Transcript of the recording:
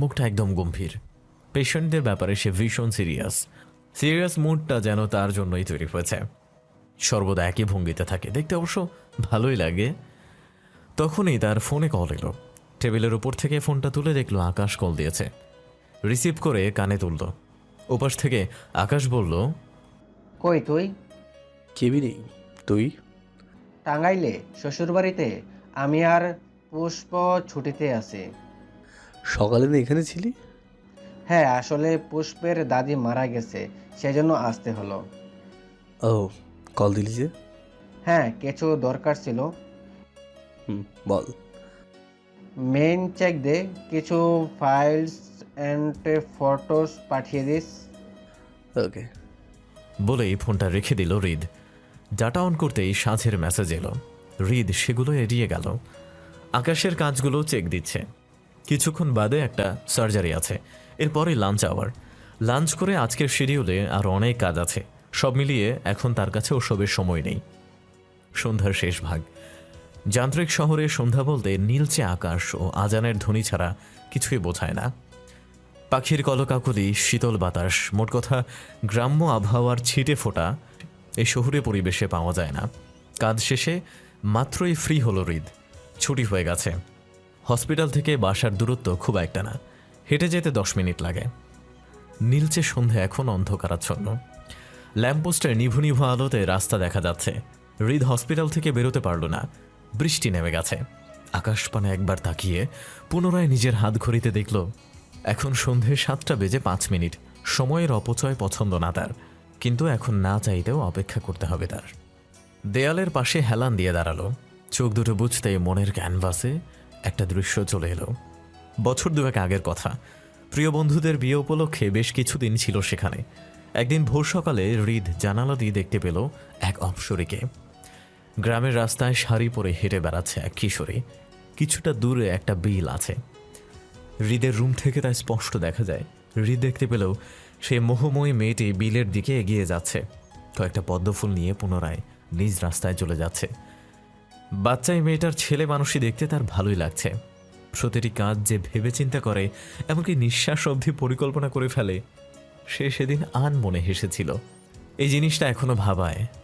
মুখটা একদম গম্ভীর। পেশেন্টদের ব্যাপারে সে ভীষণ সিরিয়াস মুডটা যেন তার জন্যই তৈরি হয়েছে। সর্বদা একই ভঙ্গিতে থাকে, দেখতে অবশ্য ভালোই লাগে। তখনই তার ফোনে কল এলো। টেবিলের উপর থেকে ফোনটা তুলে দেখলো আকাশ কল দিয়েছে। রিসিভ করে কানে তুলল। ওপাশ থেকে আকাশ বলল, কই তুই? কেবিনেই। তুই? টাঙ্গাইলে শ্বশুরবাড়িতে। আমি আর পুষ্প ছুটিতে আছি। সকালে না এখানে ছিলি? হ্যাঁ, আসলে পুষ্পের দাদি মারা গেছে, সেজন্য আসতে হলো। ও, কল দিলি যে? হ্যাঁ, কিছু দরকার ছিল। বল। মেইন চেক দে, কিছু ফাইলস অ্যান্ড ফটোস পাঠিয়ে দিস। ওকে। বলেই ফোনটা রেখে দিল হৃদ। ডাটা অন করতেই সাঁঝের মেসেজ এলো। হৃদ সেগুলো এড়িয়ে গেল। আকাশের কাজগুলো চেক দিচ্ছে। কিছুক্ষণ বাদে একটা সার্জারি আছে, এরপরে লাঞ্চ আওয়ার। লাঞ্চ করে আজকের শিডিউলে আর অনেক কাজ আছে। সব মিলিয়ে এখন তার কাছে ওসবের সময় নেই। সন্ধ্যার শেষ ভাগ। যান্ত্রিক শহরে সন্ধ্যা বলতে নীলচে আকাশ ও আজানের ধ্বনি ছাড়া কিছুই বোঝায় না। পাখির কলকাকলি, শীতল বাতাস, মোট কথা গ্রাম্য আবহাওয়ার ছিটে ফোটা এই শহুরে পরিবেশে পাওয়া যায় না। কাজ শেষে মাত্রই ফ্রি হলো হৃদ। ছুটি হয়ে গেছে। হসপিটাল থেকে বাসার দূরত্ব খুব একটা না, হেঁটে যেতে 10 মিনিট লাগে। নীলচে সন্ধে এখন অন্ধকারাচ্ছন্ন। ল্যাম্পপোস্টের নিভু নিভু আলোতে রাস্তা দেখা যাচ্ছে। হৃদ হসপিটাল থেকে বেরোতে পারল না, বৃষ্টি নেমে গেছে। আকাশপানে একবার তাকিয়ে পুনরায় নিজের হাত ঘড়িতে দেখল এখন সন্ধে 7:05। সময়ের অপচয় পছন্দ না তার, কিন্তু এখন না চাইতেও অপেক্ষা করতে হবে তার। দেয়ালের পাশে হেলান দিয়ে দাঁড়ালো। চোখ দুটো বুঝতেই মনের ক্যানভাসে একটা দৃশ্য চলে এলো। বছর দুয়েক আগের কথা। প্রিয় বন্ধুদের বিয়ে উপলক্ষে বেশ কিছুদিন ছিল সেখানে। একদিন ভোর সকালে হৃদ জানালা দিয়ে দেখতে পেল এক অপসরীকে। গ্রামের রাস্তায় শাড়ি পরে হেঁটে বেড়াচ্ছে এক কিশোরী। কিছুটা দূরে একটা বিল আছে। হৃদের রুম থেকে তা স্পষ্ট দেখা যায়। হৃদ দেখতে পেলেও সে মোহময়ী মেয়েটি বিলের দিকে এগিয়ে যাচ্ছে। কয়েকটা পদ্মফুল নিয়ে পুনরায় নিজ রাস্তায় চলে যাচ্ছে। বাচ্চাই মেয়েটার ছেলে মানুষই দেখতে তার ভালোই লাগছে। প্রতিটি কাজ যে ভেবে চিন্তা করে, এমনকি নিঃশ্বাস অবধি পরিকল্পনা করে ফেলে, সে সেদিন আনমনে হেসেছিল। এই জিনিসটা এখনো ভাবায়।